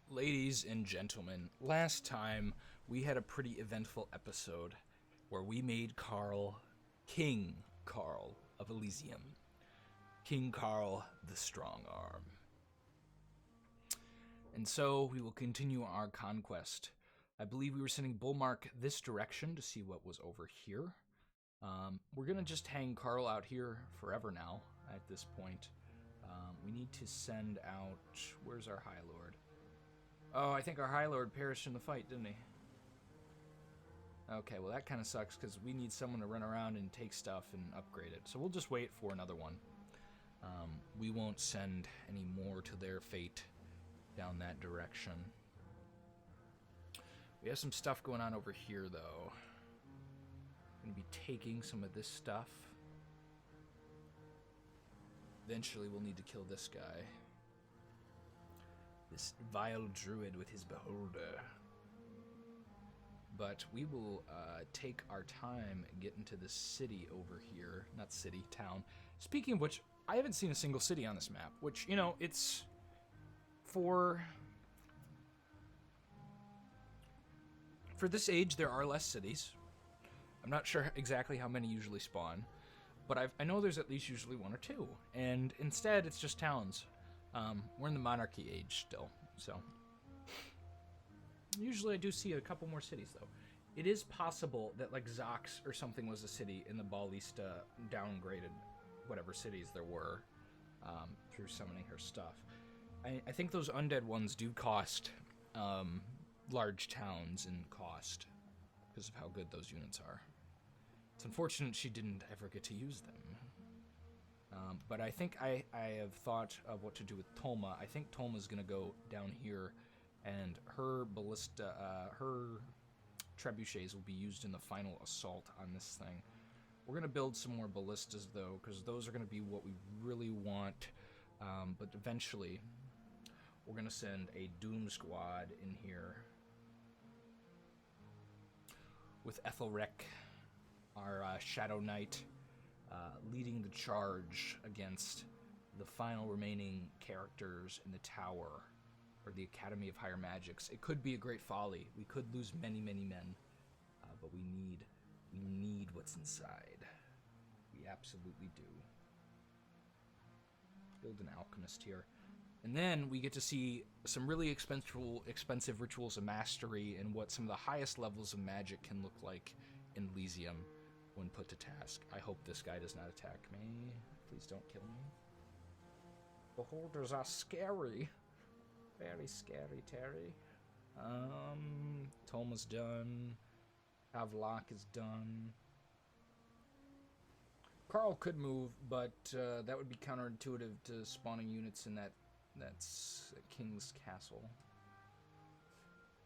Ladies and gentlemen, last time we had a pretty eventful episode where we made Carl King Carl of Elysium. King Carl the Strong Arm. And so we will continue our conquest. I believe we were sending Bullmark this direction to see what was over here. We're going to just hang Carl out here forever now at this point. We need to send out... Where's our High Lord? Oh, I think our High Lord perished in the fight, didn't he? Okay, well that kind of sucks because we need someone to run around and take stuff and upgrade it. So we'll just wait for another one. We won't send any more to their fate down that direction. We have some stuff going on over here, though. Going to be taking some of this stuff. Eventually we'll need to kill this guy. This vile druid with his beholder. But we will take our time getting to the city over here. Not city, town. Speaking of which, I haven't seen a single city on this map. Which, you know, it's... For this age, there are less cities. I'm not sure exactly how many usually spawn. But I know there's at least usually one or two. And instead, it's just towns. We're in the monarchy age still, so... Usually I do see a couple more cities, though. It is possible that, like, Zox or something was a city, and the Ballista downgraded whatever cities there were through summoning her stuff. I think those undead ones do cost large towns in cost because of how good those units are. It's unfortunate she didn't ever get to use them. But I think I have thought of what to do with Tolma. I think Tolma's going to go down here, and her ballista, her trebuchets will be used in the final assault on this thing. We're going to build some more ballistas, though, because those are going to be what we really want. But eventually, we're going to send a Doom Squad in here with Ethelrek, our Shadow Knight, leading the charge against the final remaining characters in the tower, or the Academy of Higher Magics. It could be a great folly. We could lose many, many men, but we need what's inside. We absolutely do. Build an alchemist here. And then we get to see some really expensive rituals of mastery and what some of the highest levels of magic can look like in Elysium when put to task. I hope this guy does not attack me. Please don't kill me. Beholders are scary. Very scary, Terry. Tolma's done. Havelock is done. Carl could move, but that would be counterintuitive to spawning units in that's King's Castle.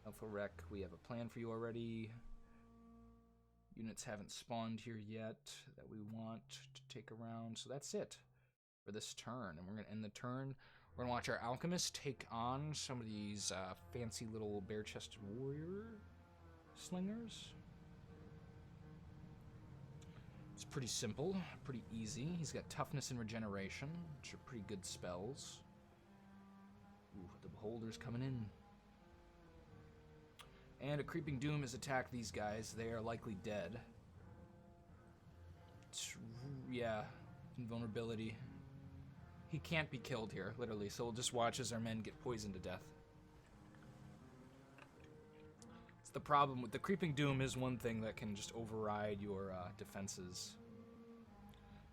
Ethelrek, we have a plan for you already. Units haven't spawned here yet that we want to take around, so that's it for this turn. And we're going to end the turn. We're going to watch our alchemists take on some of these fancy little bare-chested warrior slingers. It's pretty simple, pretty easy. He's got toughness and regeneration, which are pretty good spells. Ooh, the Beholder's coming in. And a Creeping Doom has attacked these guys. They are likely dead. Yeah, invulnerability. He can't be killed here, literally, so we'll just watch as our men get poisoned to death. It's the problem with the Creeping Doom is one thing that can just override your defenses.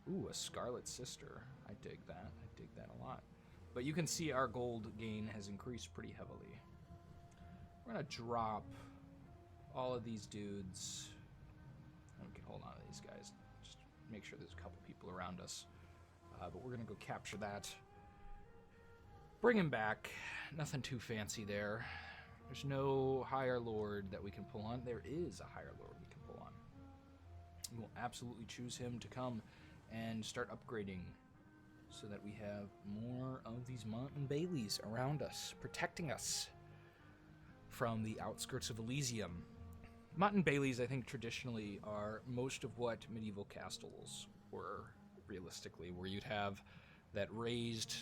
Ooh, a Scarlet Sister. I dig that. I dig that a lot. But you can see our gold gain has increased pretty heavily. We're going to drop all of these dudes. We can hold on to these guys. Just make sure there's a couple people around us. But we're going to go capture that. Bring him back. Nothing too fancy there. There's no higher lord that we can pull on. There is a higher lord we can pull on. We will absolutely choose him to come and start upgrading so that we have more of these mountain baileys around us, protecting us from the outskirts of Elysium. Mountain baileys, I think, traditionally are most of what medieval castles were, realistically, where you'd have that raised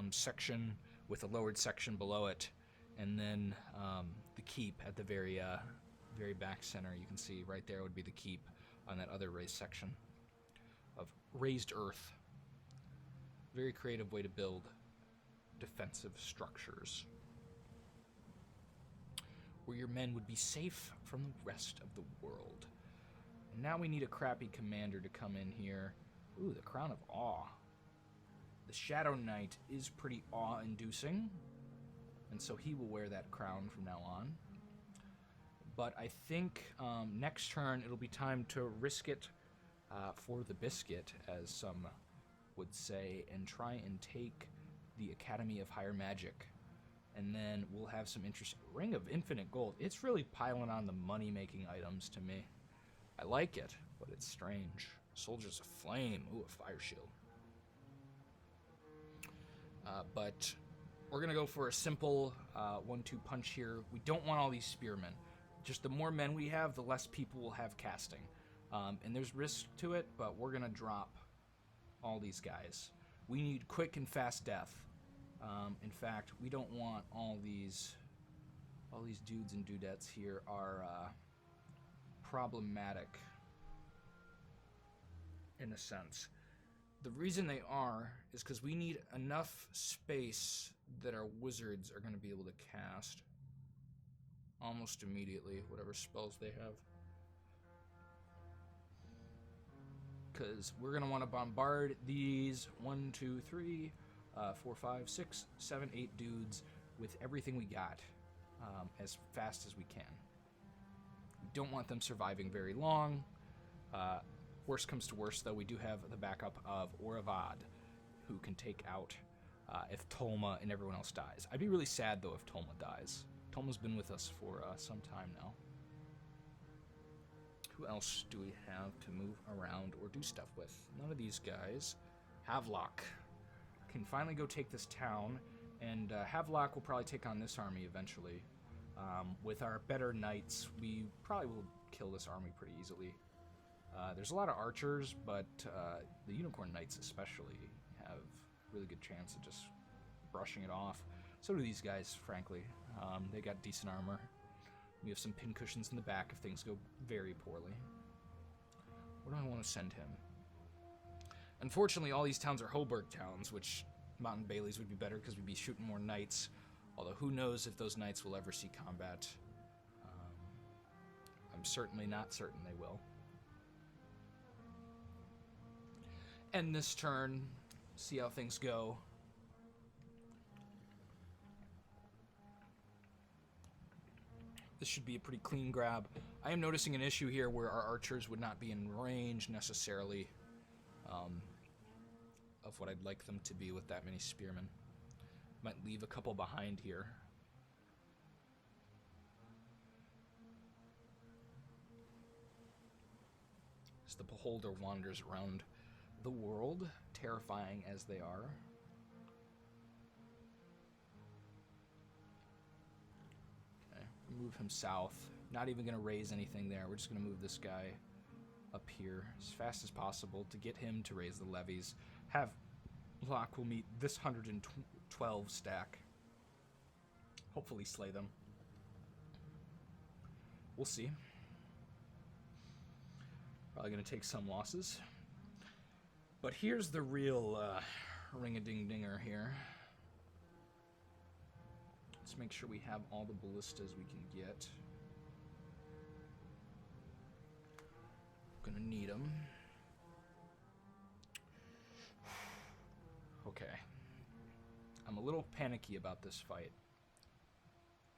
section with a lowered section below it, And then the keep at the very back center, you can see right there would be the keep on that other raised section of raised earth. Very creative way to build defensive structures where your men would be safe from the rest of the world. And now we need a crappy commander to come in here. Ooh, the Crown of Awe. The Shadow Knight is pretty awe-inducing, and so he will wear that crown from now on. But I think next turn it'll be time to risk it for the biscuit, as some would say, and try and take the Academy of Higher Magic. And then we'll have some interesting... Ring of Infinite Gold. It's really piling on the money-making items to me. I like it, but it's strange. Soldiers of Flame. Ooh, a fire shield. But we're going to go for a simple 1-2 punch here. We don't want all these spearmen. Just the more men we have, the less people will have casting. And there's risk to it, but we're going to drop all these guys. We need quick and fast death. In fact, we don't want all these dudes and dudettes here are problematic in a sense. The reason they are is because we need enough space that our wizards are going to be able to cast almost immediately, whatever spells they have. Because we're going to want to bombard these 1, 2, 3, 4, 5, 6, 7, 8 dudes with everything we got as fast as we can. We don't want them surviving very long. Worst comes to worst, though, we do have the backup of Oravad, who can take out if Tolma and everyone else dies. I'd be really sad, though, if Tolma dies. Tolma's been with us for some time now. Who else do we have to move around or do stuff with? None of these guys. Havelock can finally go take this town, and Havelock will probably take on this army eventually. With our better knights, we probably will kill this army pretty easily. There's a lot of archers, but the Unicorn Knights especially have really good chance of just brushing it off. So do these guys, frankly. They got decent armor. We have some pincushions in the back if things go very poorly. Where do I want to send him? Unfortunately, all these towns are Hoburg towns, which Mountain Baileys would be better because we'd be shooting more knights. Although who knows if those knights will ever see combat. I'm certainly not certain they will. End this turn, see how things go. This should be a pretty clean grab. I am noticing an issue here where our archers would not be in range necessarily of what I'd like them to be with that many spearmen. Might leave a couple behind here. As the beholder wanders around the world, terrifying as they are. Okay, move him south. Not even going to raise anything there. We're just going to move this guy up here as fast as possible to get him to raise the levies. Havelock will meet this 112 stack. Hopefully slay them. We'll see. Probably going to take some losses. But here's the real ring-a-ding-dinger here. Let's make sure we have all the ballistas we can get. Gonna need them. Okay. I'm a little panicky about this fight.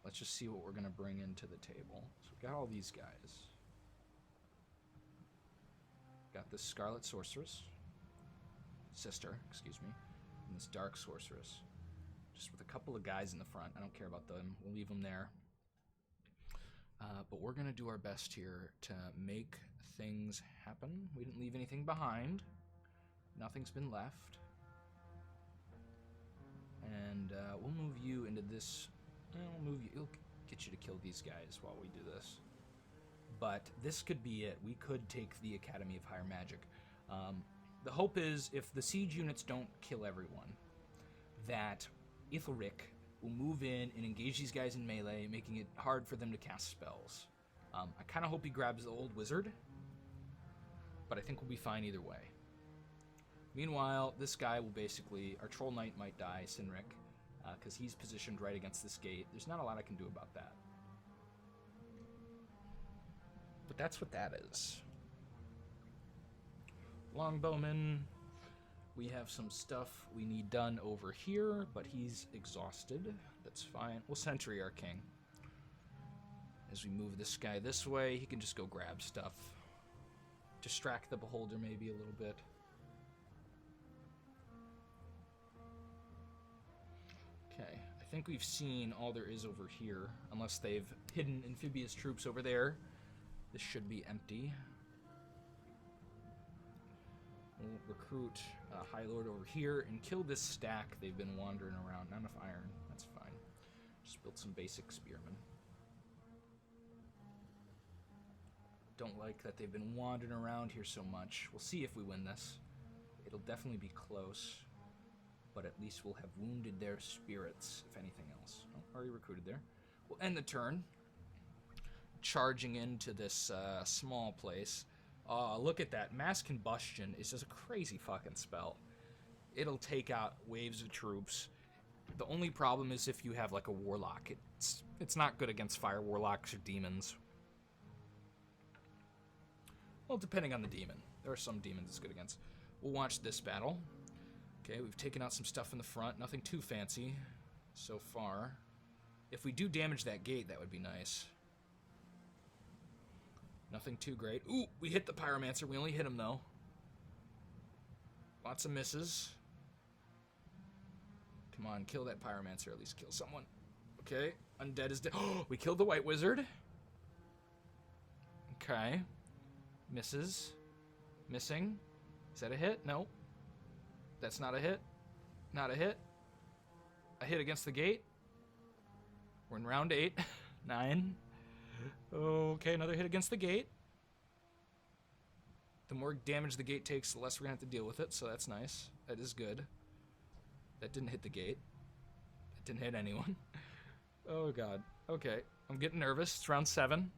Let's just see what we're gonna bring into the table. So we got all these guys. Got this Scarlet Sorceress. Sister, excuse me. And this Dark Sorceress. Just with a couple of guys in the front. I don't care about them. We'll leave them there. But we're going to do our best here to make things happen. We didn't leave anything behind. Nothing's been left. And we'll move you into this. We'll move you. It'll get you to kill these guys while we do this. But this could be it. We could take the Academy of Higher Magic. The hope is, if the siege units don't kill everyone, that Ithilric will move in and engage these guys in melee, making it hard for them to cast spells. I kind of hope he grabs the old wizard, but I think we'll be fine either way. Meanwhile, this guy will basically... Our troll knight might die, Sinric, because he's positioned right against this gate. There's not a lot I can do about that. But that's what that is. Longbowman. We have some stuff we need done over here, but he's exhausted. That's fine. We'll sentry our king. As we move this guy this way, he can just go grab stuff. Distract the beholder maybe a little bit. Okay, I think we've seen all there is over here, unless they've hidden amphibious troops over there. This should be empty. We'll recruit High Lord over here and kill this stack they've been wandering around. Not enough iron. That's fine. Just build some basic spearmen. Don't like that they've been wandering around here so much. We'll see if we win this. It'll definitely be close. But at least we'll have wounded their spirits, if anything else. Oh, already recruited there. We'll end the turn. Charging into this small place. Look at that. Mass Combustion is just a crazy fucking spell. It'll take out waves of troops. The only problem is if you have like a warlock. It's not good against fire warlocks or demons. Well, depending on the demon. There are some demons it's good against. We'll watch this battle. Okay, we've taken out some stuff in the front. Nothing too fancy so far. If we do damage that gate, that would be nice. Nothing too great. Ooh, we hit the Pyromancer. We only hit him, though. Lots of misses. Come on, kill that Pyromancer. At least kill someone. Okay, Undead is dead. Oh, we killed the White Wizard. Okay. Misses. Missing. Is that a hit? No. That's not a hit. Not a hit. A hit against the gate. We're in round 8. 9. Okay, another hit against the gate. The more damage the gate takes, the less we're going to have to deal with it, so that's nice. That is good. That didn't hit the gate. That didn't hit anyone. Oh, God. Okay, I'm getting nervous. It's round 7.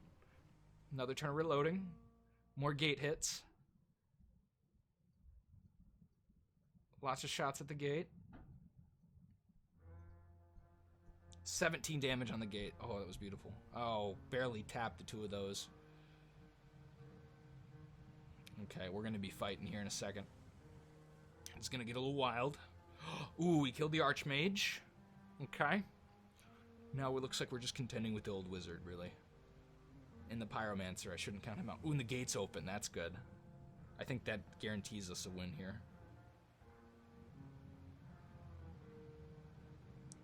Another turn of reloading. More gate hits. Lots of shots at the gate. 17 damage on the gate. Oh, that was beautiful. Oh, barely tapped the 2 of those. Okay, we're going to be fighting here in a second. It's going to get a little wild. Ooh, we killed the Archmage. Okay. Now it looks like we're just contending with the old wizard, really. And the Pyromancer, I shouldn't count him out. Ooh, and the gate's open. That's good. I think that guarantees us a win here.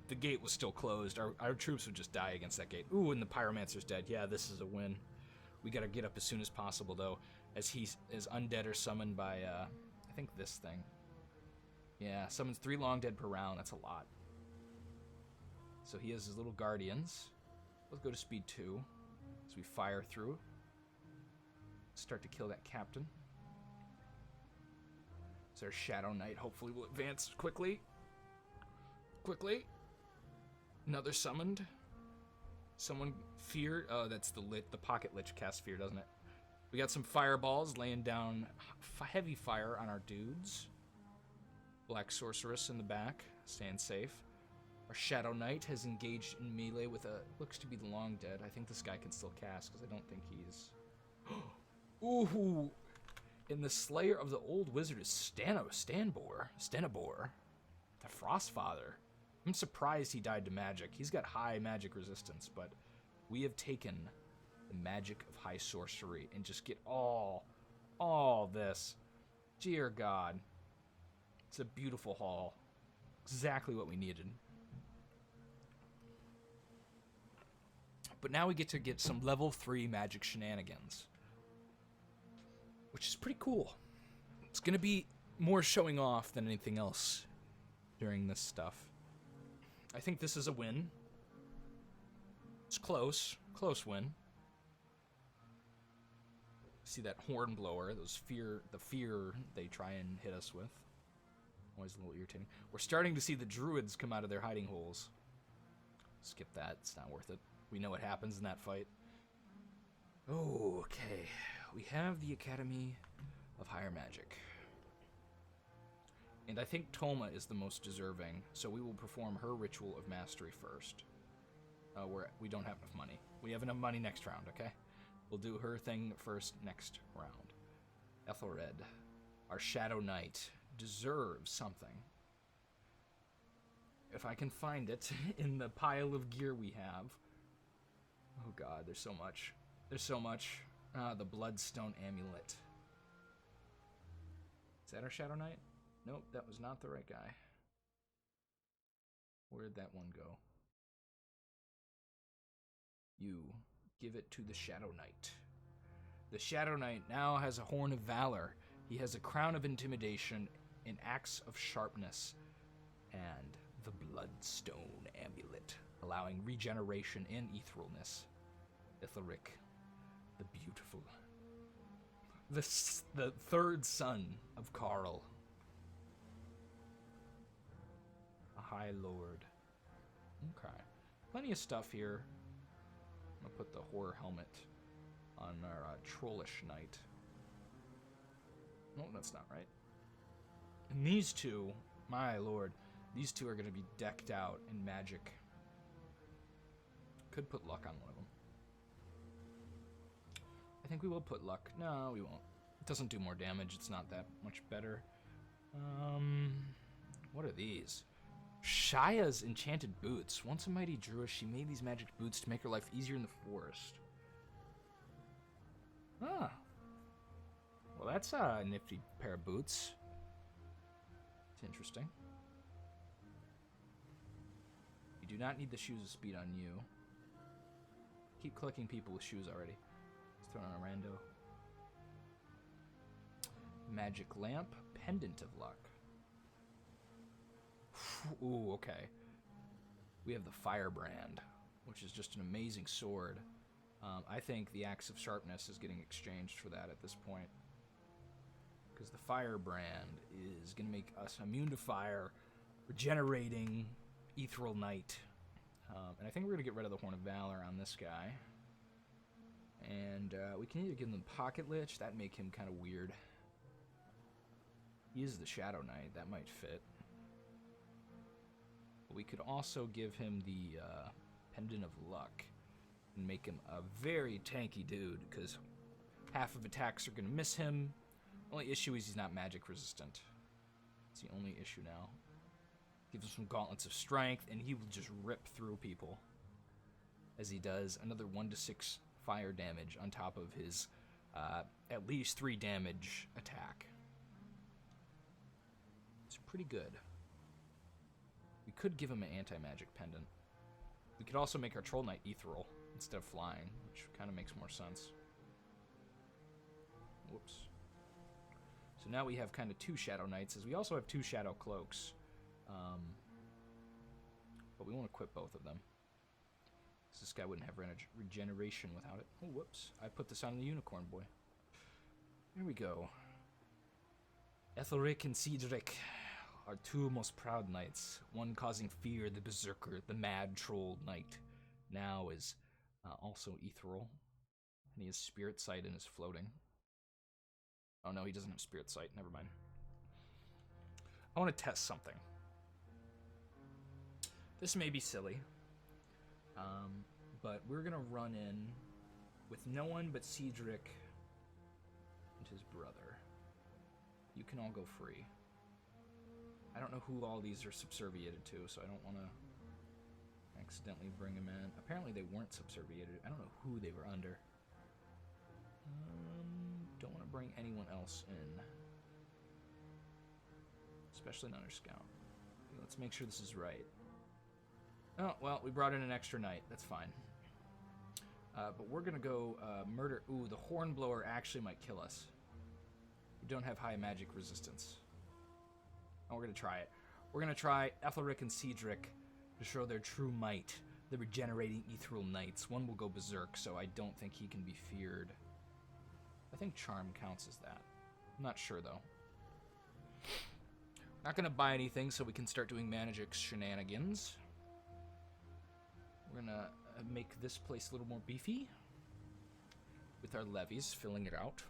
The gate was still closed. Our troops would just die against that gate. Ooh, and the Pyromancer's dead. Yeah, this is a win. We gotta get up as soon as possible, though, as undead are summoned by, I think this thing. Yeah, summons 3 long dead per round. That's a lot. So he has his little guardians. Let's go to speed 2 as we fire through. Start to kill that captain. So our Shadow Knight hopefully will advance quickly. Quickly. Another summoned. Someone fear. Oh, that's the pocket lich casts fear, doesn't it? We got some fireballs laying down heavy fire on our dudes. Black Sorceress in the back, staying safe. Our Shadow Knight has engaged in melee with looks to be the Long Dead. I think this guy can still cast, because I don't think he's... Ooh! And the Slayer of the Old Wizard is Stenabor, the Frostfather. I'm surprised he died to magic. He's got high magic resistance, but we have taken the magic of high sorcery and just get all this. Dear God. It's a beautiful haul. Exactly what we needed. But now we get to get some level 3 magic shenanigans, which is pretty cool. It's going to be more showing off than anything else during this stuff. I think this is a win. It's close. Close win. See that hornblower, the fear they try and hit us with. Always a little irritating. We're starting to see the druids come out of their hiding holes. Skip that. It's not worth it. We know what happens in that fight. Oh, okay. We have the Academy of Higher Magic. And I think Toma is the most deserving, so we will perform her Ritual of Mastery first. We don't have enough money. We have enough money next round, okay? We'll do her thing first next round. Ethelred, our Shadow Knight, deserves something. If I can find it in the pile of gear we have. Oh god, there's so much. There's so much. The Bloodstone Amulet. Is that our Shadow Knight? Nope, that was not the right guy. Where'd that one go? You give it to the Shadow Knight. The Shadow Knight now has a Horn of Valor. He has a Crown of Intimidation, an Axe of Sharpness, and the Bloodstone Amulet, allowing regeneration and etherealness. Itharic, the Beautiful. The third son of Carl. A High Lord. Okay. Plenty of stuff here. I'm going to put the Horror Helmet on our Trollish Knight. No, that's not right. And these two, my lord, these two are going to be decked out in magic. Could put luck on one of them. I think we will put luck. No, we won't. It doesn't do more damage. It's not that much better. What are these? Shaya's Enchanted Boots. Once a mighty druid, she made these magic boots to make her life easier in the forest. Ah. Well, that's a nifty pair of boots. It's interesting. You do not need the Shoes of Speed on you. Keep collecting people with shoes already. Let's throw on a rando. Magic Lamp. Pendant of Luck. Ooh, okay. We have the Firebrand, which is just an amazing sword. I think the Axe of Sharpness is getting exchanged for that at this point. Because the Firebrand is going to make us immune to fire, regenerating, Ethereal Knight. And I think we're going to get rid of the Horn of Valor on this guy. And we can either give him Pocket Lich. That'd make him kind of weird. He is the Shadow Knight. That might fit. We could also give him the Pendant of Luck and make him a very tanky dude, because half of attacks are going to miss him. Only issue is he's not magic resistant. It's the only issue now. Gives him some Gauntlets of Strength, and he will just rip through people as he does another 1d6 fire damage on top of his at least 3 damage attack. It's pretty good. We could give him an anti-magic pendant. We could also make our Troll Knight ethereal instead of flying, which kind of makes more sense. Whoops. So now we have kind of 2 Shadow Knights, as we also have 2 Shadow Cloaks. But we won't equip both of them, because this guy wouldn't have regeneration without it. Oh, whoops. I put this on the Unicorn Boy. Here we go. Ethelric and Cedric are 2 most proud knights, one causing fear, the Berserker, the Mad Troll Knight, now is also ethereal, and he has Spirit Sight and is floating. Oh no, he doesn't have Spirit Sight, never mind. I want to test something. This may be silly, but we're going to run in with no one but Cedric and his brother. You can all go free. I don't know who all these are subserviated to, so I don't want to accidentally bring them in. Apparently they weren't subserviated. I don't know who they were under. Don't want to bring anyone else in. Especially not our scout. Let's make sure this is right. Oh, well, we brought in an extra knight. That's fine. But we're going to go murder... Ooh, the Hornblower actually might kill us. We don't have high magic resistance. Oh, we're going to try it. We're going to try Ethelric and Cedric to show their true might. The regenerating ethereal knights. One will go berserk, so I don't think he can be feared. I think charm counts as that. I'm not sure, though. Not going to buy anything so we can start doing magic shenanigans. We're gonna make this place a little more beefy with our levies, filling it out.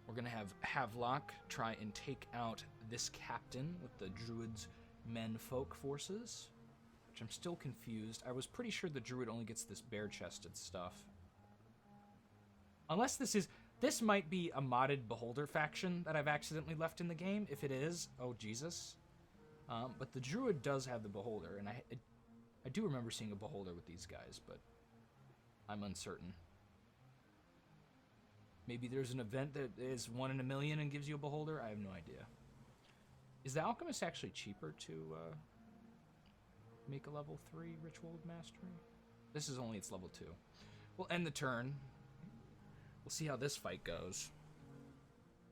We're gonna have Havelock try and take out this captain with the druid's menfolk forces, which I'm still confused. I was pretty sure the druid only gets this bare-chested stuff. Unless this might be a modded beholder faction that I've accidentally left in the game. If it is, oh Jesus. But the druid does have the beholder, and I do remember seeing a beholder with these guys, but I'm uncertain. Maybe there's an event that is 1 in a million and gives you a beholder. I have no idea. Is the alchemist actually cheaper to make a level 3 ritual of mastery? This is only its level 2. We'll end the turn. We'll see how this fight goes.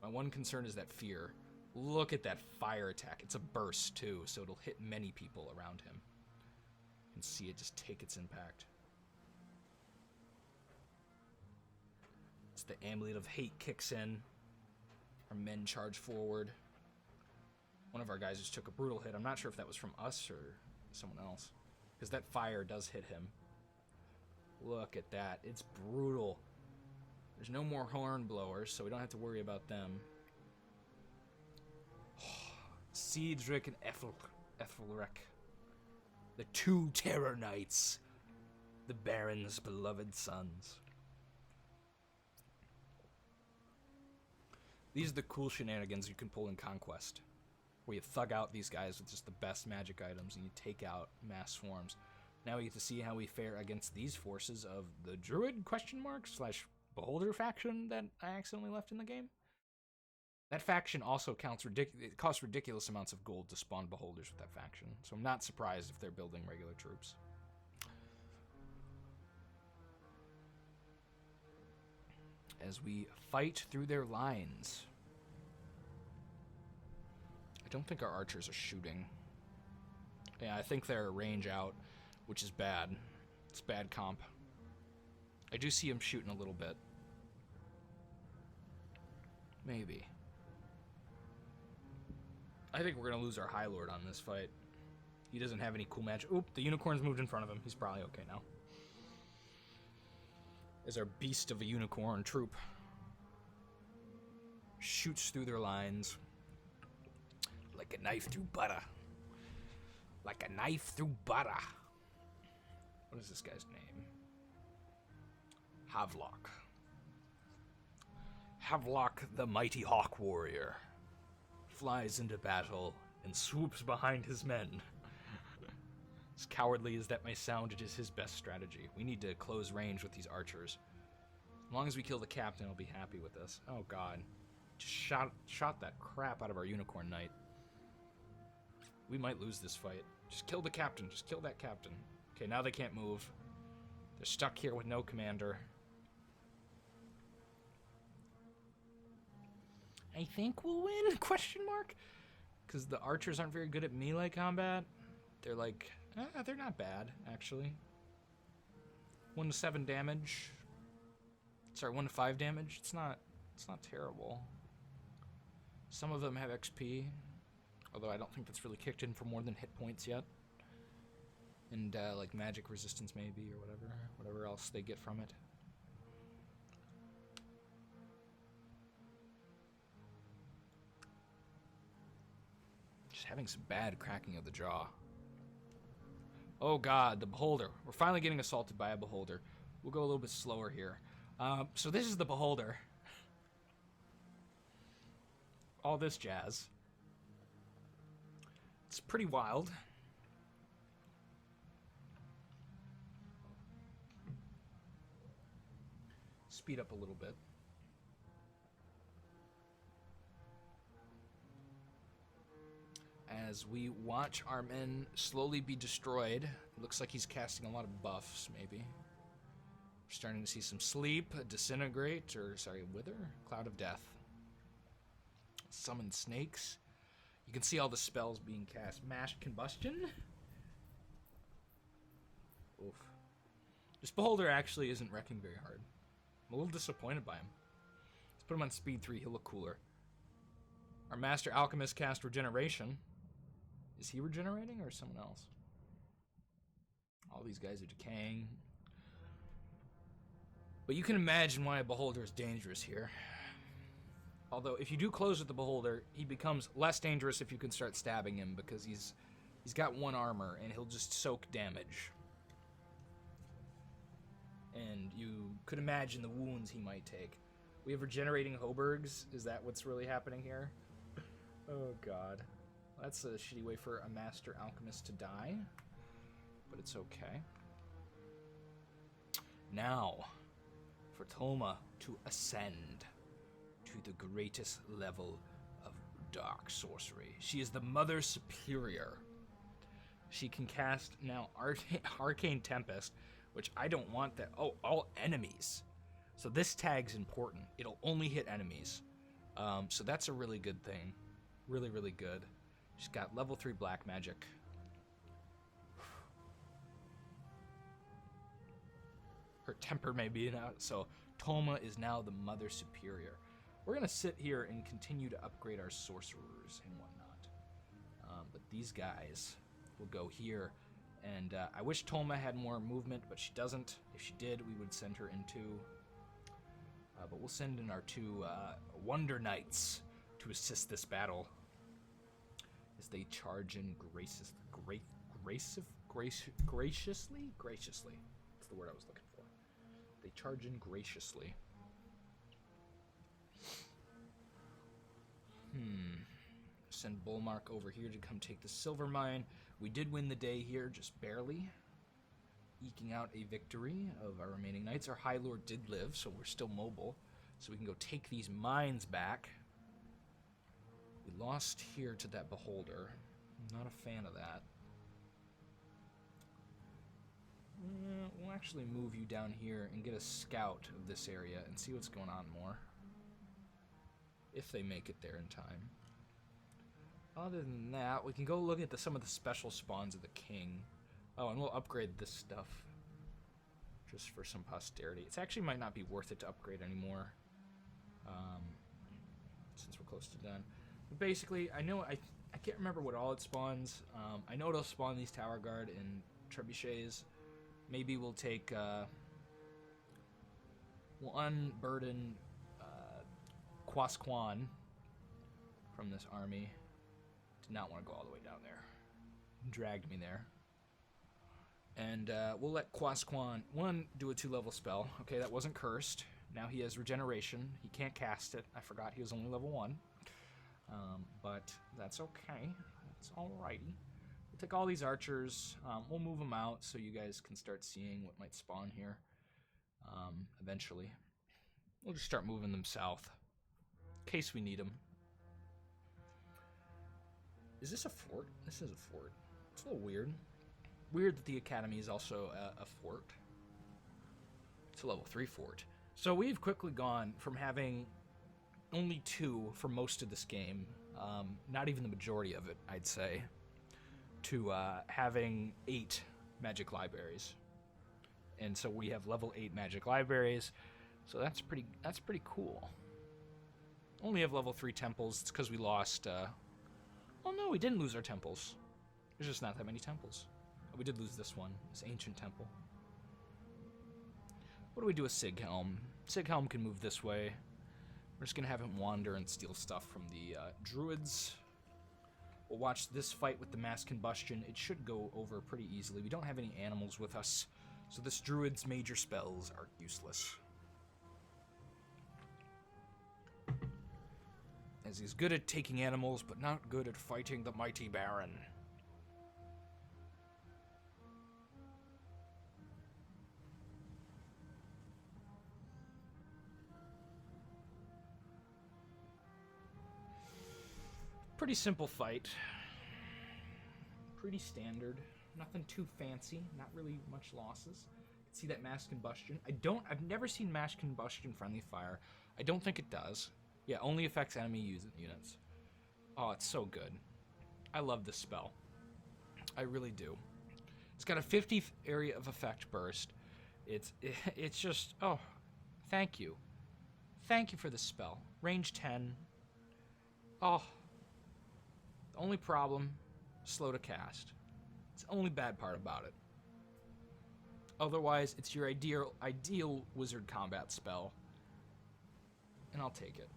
My one concern is that fear. Look at that fire attack. It's a burst too, so it'll hit many people around him. You can see it just take its impact. It's the amulet of hate kicks in. Our men charge forward. One of our guys just took a brutal hit. I'm not sure if that was from us or someone else, because that fire does hit him. Look at that. It's brutal. There's no more horn blowers, so we don't have to worry about them. Cedric and Ethelric. The 2 Terror Knights. The Baron's beloved sons. These are the cool shenanigans you can pull in Conquest, where you thug out these guys with just the best magic items and you take out mass swarms. Now we get to see how we fare against these forces of the Druid / Beholder faction that I accidentally left in the game. That faction also it costs ridiculous amounts of gold to spawn beholders with that faction, so I'm not surprised if they're building regular troops. As we fight through their lines. I don't think our archers are shooting. Yeah, I think they're range out, which is bad. It's bad comp. I do see him shooting a little bit. Maybe. I think we're going to lose our High Lord on this fight. He doesn't have any cool magic. Oop, the unicorn's moved in front of him. He's probably okay now. As our beast of a unicorn troop shoots through their lines like a knife through butter. Like a knife through butter. What is this guy's name? Havelock. Havelock, the mighty hawk warrior, flies into battle and swoops behind his men. As cowardly as that may sound, it is his best strategy. We need to close range with these archers. As long as we kill the captain, I'll be happy with this. Oh god. Just shot that crap out of our unicorn knight. We might lose this fight. Just kill the captain. Just kill that captain. Okay, now they can't move. They're stuck here with no commander. I think we'll win? Question mark? Because the archers aren't very good at melee combat. They're like, they're not bad, actually. 1 to 7 damage. Sorry, 1 to 5 damage. It's not terrible. Some of them have XP, although I don't think that's really kicked in for more than hit points yet. And like magic resistance maybe, or whatever else they get from it. Just having some bad cracking of the jaw. Oh god, the beholder. We're finally getting assaulted by a beholder. We'll go a little bit slower here. So this is the beholder. All this jazz. It's pretty wild. Speed up a little bit. As we watch our men slowly be destroyed. It looks like he's casting a lot of buffs, maybe. We're starting to see some sleep, disintegrate, wither, cloud of death. Summon snakes. You can see all the spells being cast. Mash combustion. Oof. This beholder actually isn't wrecking very hard. I'm a little disappointed by him. Let's put him on speed 3, he'll look cooler. Our master alchemist cast regeneration. Is he regenerating or someone else? All these guys are decaying. But you can imagine why a beholder is dangerous here. Although, if you do close with the beholder, he becomes less dangerous if you can start stabbing him, because he's got 1 armor, and he'll just soak damage. And you could imagine the wounds he might take. We have regenerating Hoburgs. Is that what's really happening here? Oh, God. That's a shitty way for a master alchemist to die. But it's okay. Now, for Toma to ascend to the greatest level of dark sorcery. She is the Mother Superior. She can cast now Arcane Tempest, which I don't want that. Oh, all enemies. So this tag's important. It'll only hit enemies. So that's a really good thing. Really, really good. She's got level 3 black magic. Her temper may be out. So Toma is now the Mother Superior. We're going to sit here and continue to upgrade our sorcerers and whatnot. But these guys will go here. And I wish Toma had more movement, but she doesn't. If she did, we would send her into... but we'll send in our 2 Wonder Knights to assist this battle. As they charge in graciously? Graciously. That's the word I was looking for. They charge in graciously. Send Bullmark over here to come take the silver mine. We did win the day here, just barely. Eking out a victory of our remaining knights. Our High Lord did live, so we're still mobile. So we can go take these mines back. We lost here to that beholder. I'm not a fan of that. We'll actually move you down here and get a scout of this area and see what's going on more. If they make it there in time. Other than that, we can go look at some of the special spawns of the king. Oh, and we'll upgrade this stuff. Just for some posterity. It actually might not be worth it to upgrade anymore. Since we're close to done. But basically, I can't remember what all it spawns. I know it'll spawn these Tower Guard and Trebuchets. Maybe we'll take... we'll unburden Quasquan from this army. Did not want to go all the way down there. Dragged me there. And we'll let Quasquan, 1, do a 2-level spell. Okay, that wasn't cursed. Now he has regeneration. He can't cast it. I forgot he was only level 1. But that's okay. That's alrighty. We'll take all these archers. We'll move them out so you guys can start seeing what might spawn here. Eventually. We'll just start moving them south. In case we need them. Is this a fort? This is a fort. It's a little weird. Weird that the academy is also a fort. It's a level 3 fort. So we've quickly gone from having only 2 for most of this game, not even the majority of it, I'd say, to having 8 magic libraries. And so we have level 8 magic libraries. So that's pretty cool. Only have level 3 temples. It's because we lost... oh no, we didn't lose our temples. There's just not that many temples. Oh, we did lose this one, this ancient temple. What do we do with Sighelm? Sighelm can move this way. We're just going to have him wander and steal stuff from the druids. We'll watch this fight with the mass combustion. It should go over pretty easily. We don't have any animals with us, so this druid's major spells are useless. As he's good at taking animals, but not good at fighting the mighty Baron. Pretty simple fight. Pretty standard. Nothing too fancy. Not really much losses. See that mass combustion? I've never seen mass combustion friendly fire. I don't think it does. Yeah, only affects enemy units. Oh, it's so good. I love this spell. I really do. It's got a 50th area of effect burst. It's just, oh, thank you. Thank you for this spell. Range 10. Oh, the only problem, slow to cast. It's the only bad part about it. Otherwise, it's your ideal wizard combat spell. And I'll take it.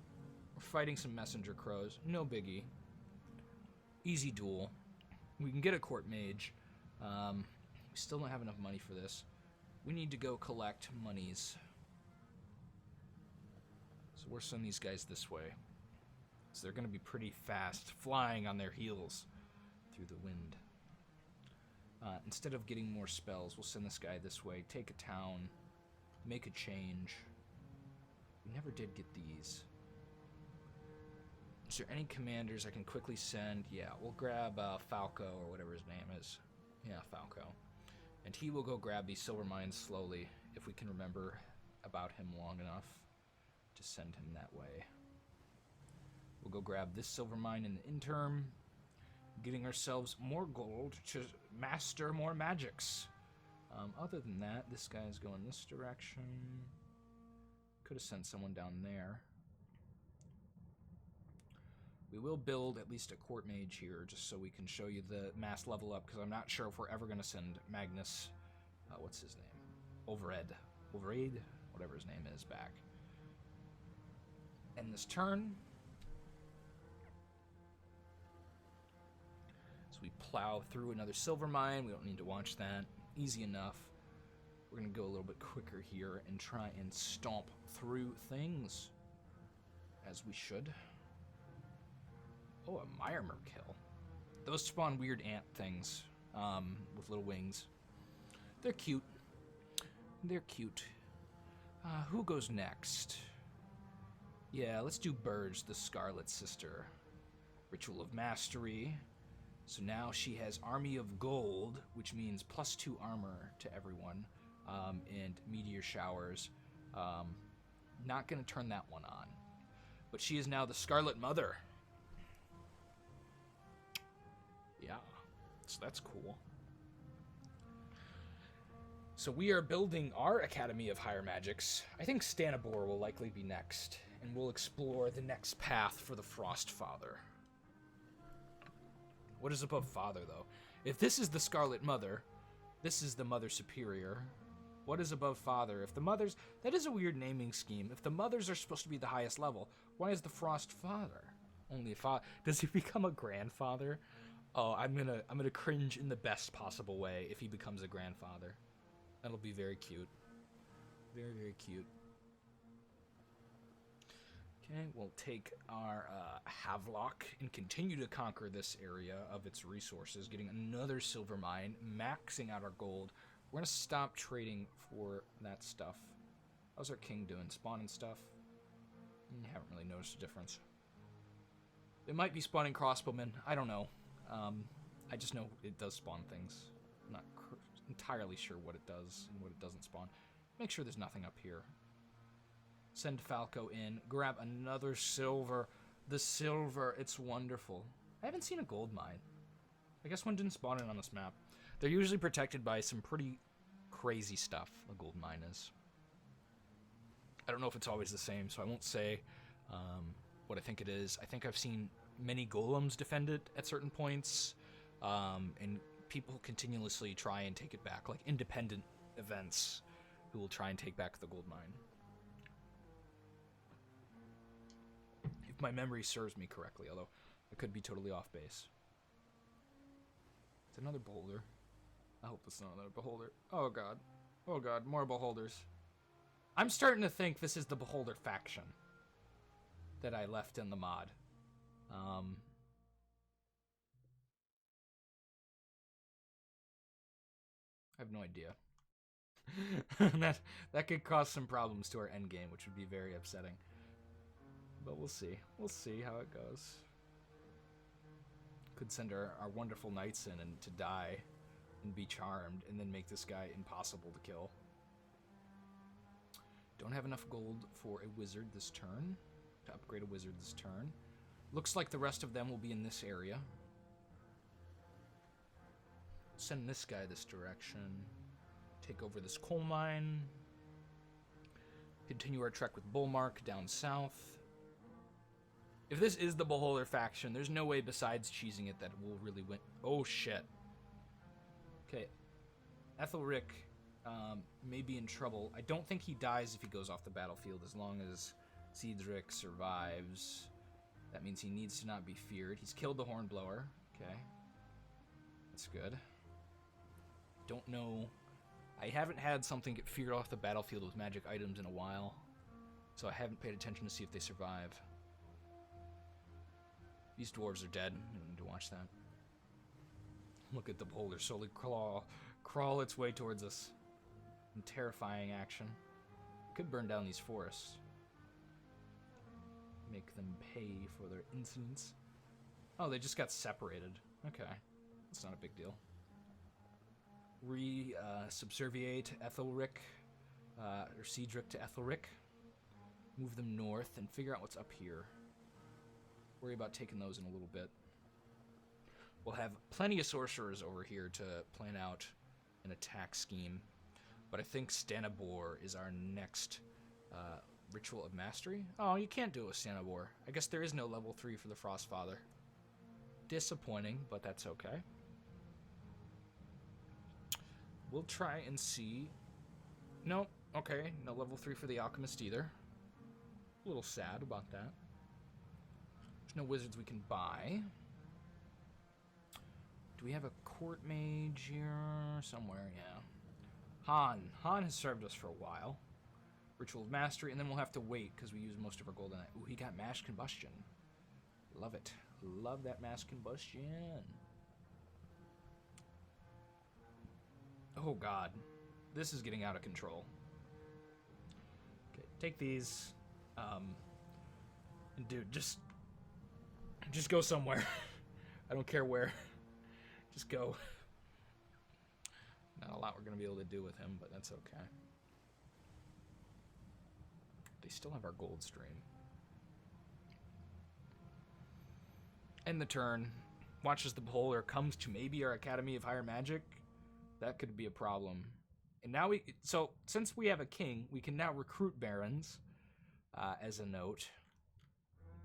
We're fighting some messenger crows. No biggie. Easy duel. We can get a court mage. We still don't have enough money for this. We need to go collect monies. So we're sending these guys this way. So they're going to be pretty fast, flying on their heels through the wind. Instead of getting more spells, we'll send this guy this way, take a town, make a change. We never did get these. Is there any commanders I can quickly send? Yeah, we'll grab Falco, or whatever his name is. Yeah, Falco. And he will go grab these silver mines slowly, if we can remember about him long enough to send him that way. We'll go grab this silver mine in the interim, getting ourselves more gold to master more magics. Other than that, this guy's going this direction. Could have sent someone down there. We will build at least a court mage here, just so we can show you the mass level up, because I'm not sure if we're ever going to send Magnus, what's his name? Overraid, whatever his name is, back. End this turn. So we plow through another silver mine. We don't need to watch that. Easy enough. We're going to go a little bit quicker here and try and stomp through things, as we should. Oh, a Myrmer kill. Those spawn weird ant things with little wings. They're cute. They're cute. Who goes next? Yeah, let's do Burge, the Scarlet Sister. Ritual of Mastery. So now she has Army of Gold, which means +2 armor to everyone, and Meteor Showers. Not going to turn that one on. But she is now the Scarlet Mother. Yeah, so that's cool. So we are building our Academy of Higher Magics. I think Stanibor will likely be next, and we'll explore the next path for the Frost Father. What is above Father, though? If this is the Scarlet Mother, this is the Mother Superior. What is above Father? If the Mothers... That is a weird naming scheme. If the Mothers are supposed to be the highest level, why is the Frost Father only a father? Does he become a grandfather? Oh, I'm gonna cringe in the best possible way if he becomes a grandfather. That'll be very cute. Very, very cute. Okay, we'll take our Havelock and continue to conquer this area of its resources, getting another silver mine, maxing out our gold. We're gonna stop trading for that stuff. How's our king doing? Spawning stuff? Haven't really noticed a difference. It might be spawning crossbowmen. I don't know. I just know it does spawn things. I'm not entirely sure what it does and what it doesn't spawn. Make sure there's nothing up here. Send Falco in. Grab another silver. The silver, it's wonderful. I haven't seen a gold mine. I guess one didn't spawn in on this map. They're usually protected by some pretty crazy stuff, a gold mine is. I don't know if it's always the same, so I won't say what I think it is. I think I've seen many golems defend it at certain points, and people continuously try and take it back, like independent events who will try and take back the gold mine. If my memory serves me correctly, although I could be totally off base. It's another beholder. I hope it's not another beholder. Oh god. Oh god, more beholders. I'm starting to think this is the beholder faction that I left in the mod. I have no idea. that could cause some problems to our endgame, which would be very upsetting. But we'll see. We'll see how it goes. Could send our wonderful knights in and to die and be charmed, and then make this guy impossible to kill. Don't have enough gold for a wizard this turn. To upgrade a wizard this turn. Looks like the rest of them will be in this area. Send this guy this direction. Take over this coal mine. Continue our trek with Bullmark down south. If this is the Beholder faction, there's no way besides cheesing it that we'll really win. Oh shit. Okay. Ethelric may be in trouble. I don't think he dies if he goes off the battlefield, as long as Cedric survives. That means he needs to not be feared. He's killed the Hornblower. Okay. That's good. Don't know. I haven't had something get feared off the battlefield with magic items in a while, so I haven't paid attention to see if they survive. These dwarves are dead. I don't need to watch that. Look at the boulder slowly crawl its way towards us. In terrifying action. Could burn down these forests. Make them pay for their insolence. Oh, they just got separated. Okay. That's not a big deal. Subserviate Ethelric, or Cedric to Ethelric. Move them north and figure out what's up here. Worry about taking those in a little bit. We'll have plenty of sorcerers over here to plan out an attack scheme. But I think Stanibor is our next Ritual of Mastery. Oh, you can't do it with Stanibor. I guess there is no level 3 for the Frostfather. Disappointing, but that's okay. We'll try and see. Nope. Okay, no level 3 for the Alchemist either. A little sad about that. There's no wizards we can buy. Do we have a court mage here somewhere? Yeah. Han has served us for a while. Ritual of Mastery, and then we'll have to wait because we use most of our gold on that. Ooh, he got mass combustion. Love it. Love that mass combustion. Oh god. This is getting out of control. Okay, take these. And dude, just go somewhere. I don't care where. Just go. Not a lot we're going to be able to do with him, but that's okay. They still have our gold stream. End the turn. Watch as the beholder comes to maybe our Academy of Higher Magic. That could be a problem. And now so since we have a king, we can now recruit barons, as a note,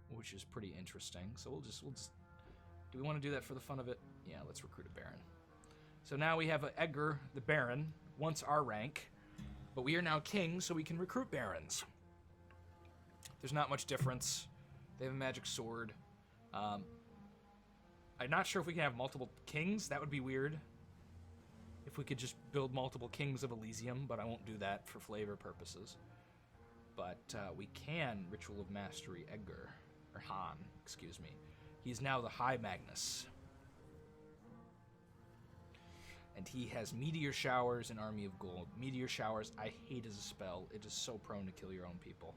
which is pretty interesting. So we'll just do we want to do that for the fun of it? Yeah, let's recruit a baron. So now we have Edgar the Baron, once our rank, but we are now king, so we can recruit barons. There's not much difference. They have a magic sword. I'm not sure if we can have multiple kings. That would be weird. If we could just build multiple Kings of Elysium, but I won't do that for flavor purposes. But we can Ritual of Mastery Edgar, or Han, excuse me. He's now the High Magnus. And he has Meteor Showers and Army of Gold. Meteor Showers, I hate as a spell. It is so prone to kill your own people.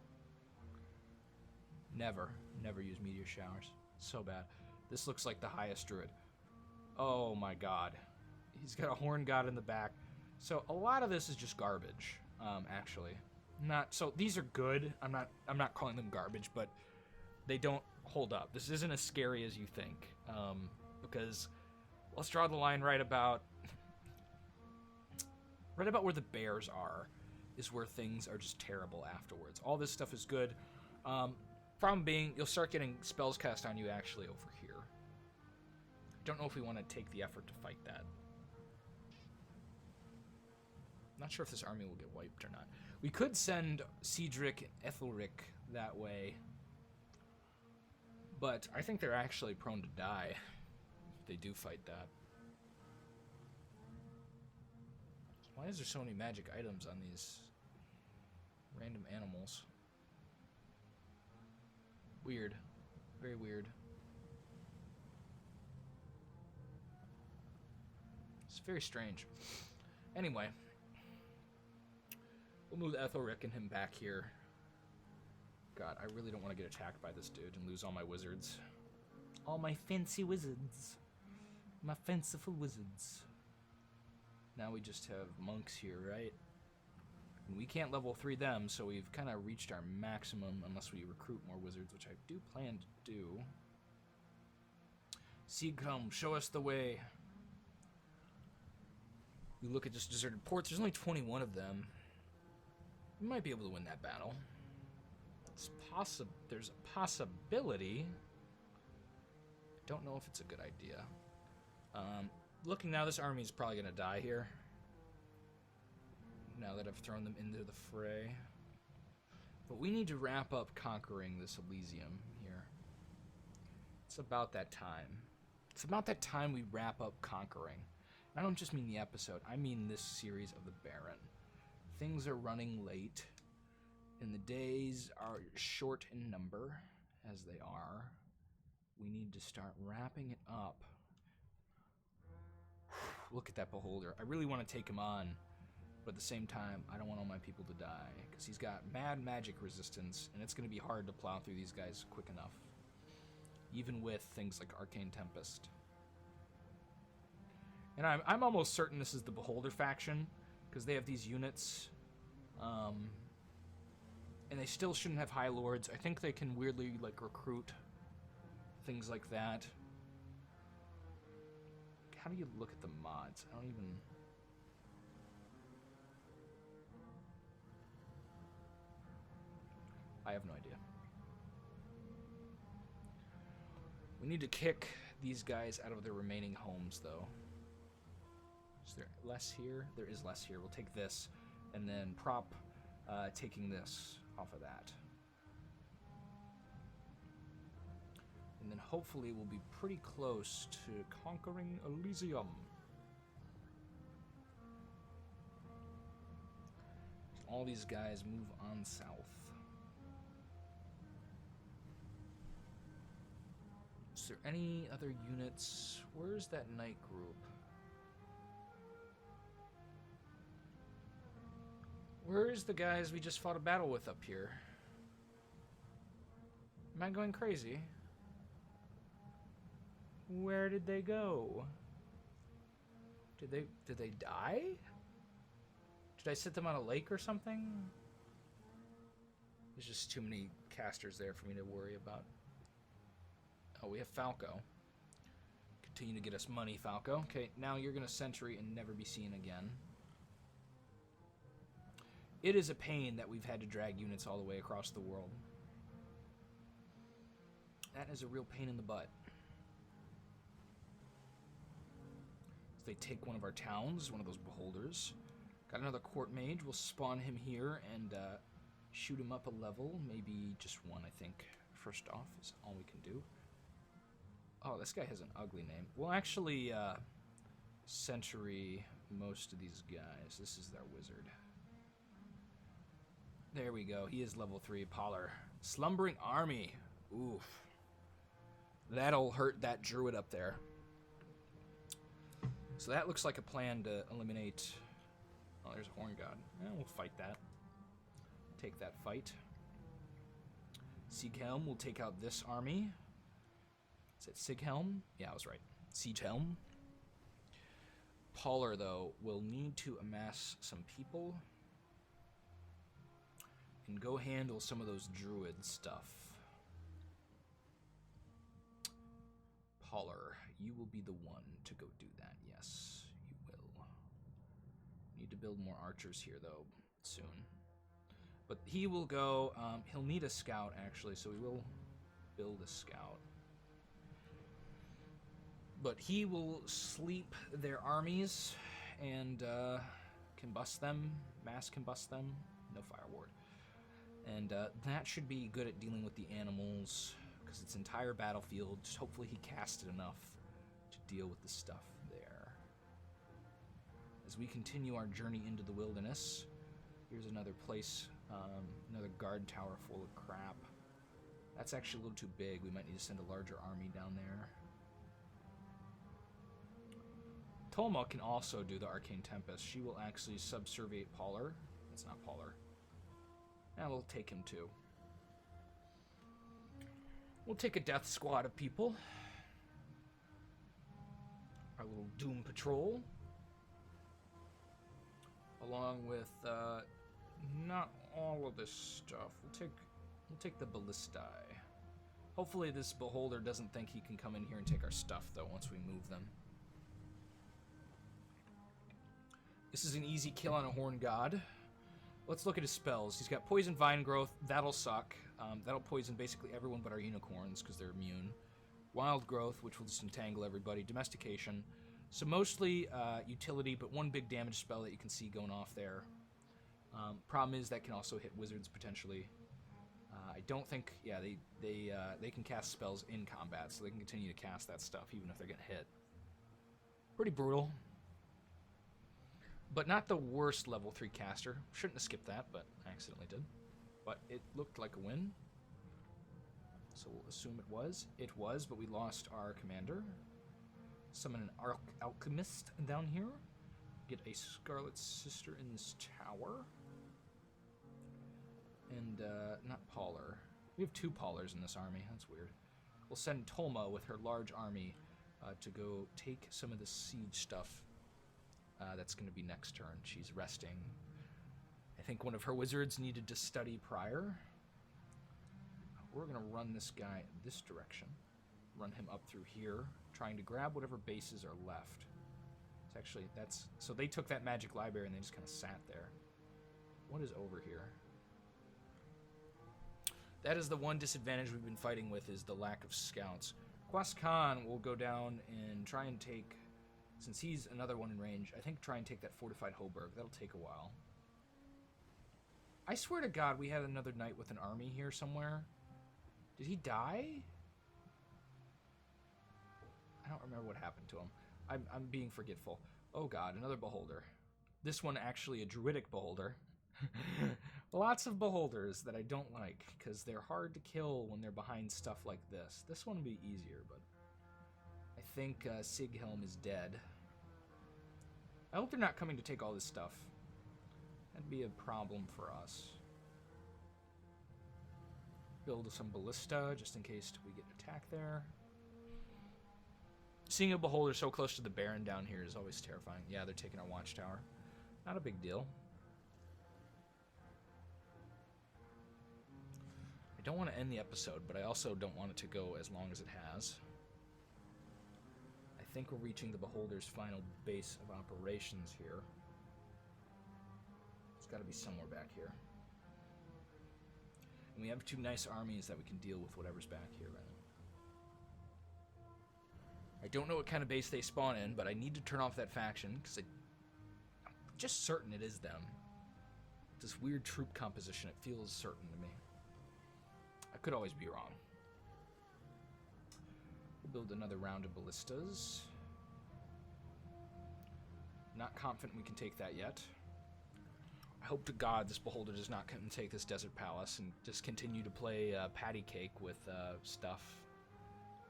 Never use Meteor Showers. So bad. This looks like the highest druid. Oh my god. He's got a horn god in the back. So a lot of this is just garbage, actually. So these are good. I'm not calling them garbage, but they don't hold up. This isn't as scary as you think. Because let's draw the line right about where the bears are is where things are just terrible afterwards. All this stuff is good. Problem being, you'll start getting spells cast on you actually over here. I don't know if we want to take the effort to fight that. Not sure if this army will get wiped or not. We could send Cedric and Ethelric that way, but I think they're actually prone to die if they do fight that. Why is there so many magic items on these random animals? Weird. Very weird. It's very strange. Anyway. We'll move Ethelric and him back here. God, I really don't want to get attacked by this dude and lose all my wizards. All my fancy wizards. My fanciful wizards. Now we just have monks here, right? And we can't level 3 them, so we've kind of reached our maximum unless we recruit more wizards, which I do plan to do. Siegcom, show us the way. We look at just deserted ports. There's only 21 of them. We might be able to win that battle. There's a possibility. I don't know if it's a good idea. Looking now, this army is probably going to die here. now that I've thrown them into the fray. But we need to wrap up conquering this Elysium here. It's about that time. It's about that time we wrap up conquering. I don't just mean the episode, I mean this series of the Baron. Things are running late, and the days are short in number, as they are. We need to start wrapping it up. Look at that beholder. I really want to take him on, but at the same time, I don't want all my people to die, because he's got mad magic resistance, and it's going to be hard to plow through these guys quick enough, even with things like Arcane Tempest. And I'm almost certain this is the Beholder faction, because they have these units, and they still shouldn't have High Lords. I think they can weirdly, like, recruit things like that. How do you look at the mods? I don't even... I have no idea. We need to kick these guys out of their remaining homes, though. Is there less here? There is less here. We'll take this, and then prop taking this off of that. And then hopefully we'll be pretty close to conquering Elysium. All these guys move on south. Is there any other units? Where's that knight group? Where's the guys we just fought a battle with up here? Am I going crazy? Where did they go? Did they die? Did I set them on a lake or something? There's just too many casters there for me to worry about. Oh, we have Falco. Continue to get us money, Falco. Okay, now you're going to sentry and never be seen again. It is a pain that we've had to drag units all the way across the world. That is a real pain in the butt. So they take one of our towns, one of those beholders. Got another court mage. We'll spawn him here and shoot him up a level. Maybe just one, I think. First off is all we can do. Oh, this guy has an ugly name. We'll actually sentry most of these guys. This is their wizard. There we go. He is level 3. Poller. Slumbering army. Oof. That'll hurt that druid up there. So that looks like a plan to eliminate... Oh, there's a horn god. Yeah, we'll fight that. Take that fight. Sieghelm will take out this army. Is it Sieghelm? Yeah, I was right. Sieghelm. Poller, though, will need to amass some people and go handle some of those druid stuff. Poller, you will be the one to go do that. Yes, you will. Need to build more archers here, though, soon. But he will go... he'll need a scout, actually, so we will build a scout. But he will sleep their armies and combust them, mass combust them. No fire ward. And that should be good at dealing with the animals, because it's entire battlefield. Just hopefully he casted enough to deal with the stuff there. As we continue our journey into the wilderness, here's another place, another guard tower full of crap. That's actually a little too big. We might need to send a larger army down there. Tolma can also do the Arcane Tempest. She will actually subserviate Poller. That's not Poller. And we'll take him too. We'll take a death squad of people. Our little Doom Patrol. Along with not all of this stuff. We'll take the Ballistae. Hopefully this Beholder doesn't think he can come in here and take our stuff, though, once we move them. This is an easy kill on a Horn God. Let's look at his spells. He's got Poison Vine Growth. That'll suck. That'll poison basically everyone but our unicorns because they're immune. Wild Growth, which will just entangle everybody. Domestication. So mostly utility, but one big damage spell that you can see going off there. Problem is that can also hit wizards potentially. I don't think, yeah, they can cast spells in combat, so they can continue to cast that stuff even if they're getting hit. Pretty brutal. But not the worst level 3 caster. Shouldn't have skipped that, but I accidentally did. But it looked like a win. So we'll assume it was. It was, but we lost our commander. Summon an alchemist down here. Get a Scarlet Sister in this tower. And, not Pauler. We have 2 Paulers in this army. That's weird. We'll send Tolma with her large army to go take some of the siege stuff. That's going to be next turn. She's resting. I think one of her wizards needed to study prior. We're going to run this guy this direction. Run him up through here, trying to grab whatever bases are left. It's actually, that's... So they took that magic library and they just kind of sat there. What is over here? That is the one disadvantage we've been fighting with, is the lack of scouts. Quas Khan will go down and try and take... Since he's another one in range, I think try and take that fortified Hoburg. That'll take a while. I swear to God, we had another knight with an army here somewhere. Did he die? I don't remember what happened to him. I'm being forgetful. Oh God, another beholder. This one actually a druidic beholder. Lots of beholders that I don't like, because they're hard to kill when they're behind stuff like this. This one would be easier, but... I think Sighelm is dead. I hope they're not coming to take all this stuff. That'd be a problem for us. Build some ballista, just in case we get attacked there. Seeing a beholder so close to the Baron down here is always terrifying. Yeah, they're taking our watchtower. Not a big deal. I don't want to end the episode, but I also don't want it to go as long as it has. I think we're reaching the beholder's final base of operations here. It's got to be somewhere back here. And we have 2 nice armies that we can deal with whatever's back here right now. I don't know what kind of base they spawn in, but I need to turn off that faction, because I'm just certain it is them. This weird troop composition, it feels certain to me. I could always be wrong. We'll build another round of ballistas. Not confident we can take that yet. I hope to God this beholder does not come and take this desert palace and just continue to play patty cake with stuff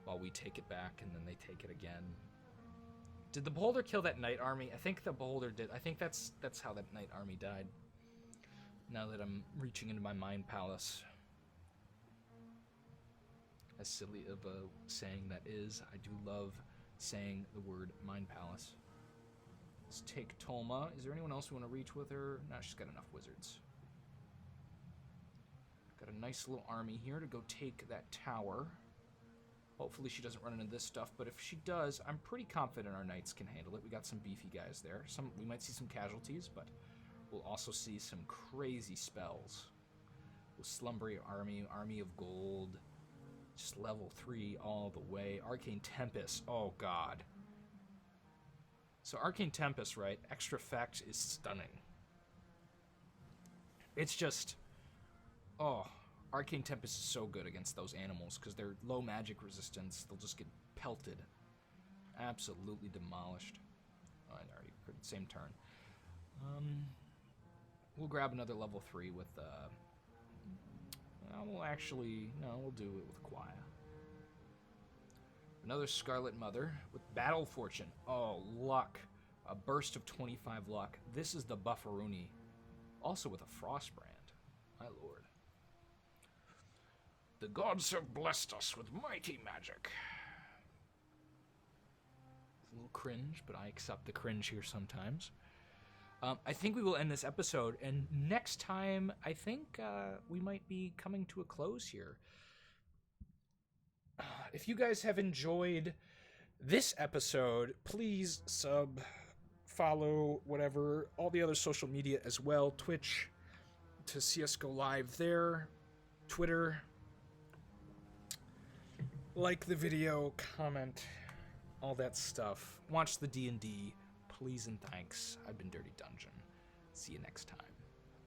while we take it back and then they take it again. Did the beholder kill that knight army? I think the beholder did. I think that's how that knight army died. Now that I'm reaching into my mind palace. As silly of a saying that is, I do love saying the word mind palace. Let's take Tolma. Is there anyone else we want to reach with her? No, she's got enough wizards. Got a nice little army here to go take that tower. Hopefully she doesn't run into this stuff, but if she does, I'm pretty confident our knights can handle it. We got some beefy guys there. We might see some casualties, but we'll also see some crazy spells. With Slumbering Army, Army of Gold, just level 3 all the way. Arcane Tempest, oh God. So Arcane Tempest, right, extra effect is stunning. It's just, oh, Arcane Tempest is so good against those animals because they're low magic resistance. They'll just get pelted. Absolutely demolished. Oh, I already heard the same turn. We'll grab another level 3 with, we'll do it with Quia. Another Scarlet Mother with Battle Fortune. Oh, luck. A burst of 25 luck. This is the Bufferoonie. Also with a Frostbrand. My lord. The gods have blessed us with mighty magic. It's a little cringe, but I accept the cringe here sometimes. I think we will end this episode, and next time, I think we might be coming to a close here. If you guys have enjoyed this episode, please sub, follow, whatever, all the other social media as well. Twitch to see us go live there. Twitter. Like the video, comment, all that stuff. Watch the D&D. Please and thanks. I've been Dirty Dungeon. See you next time.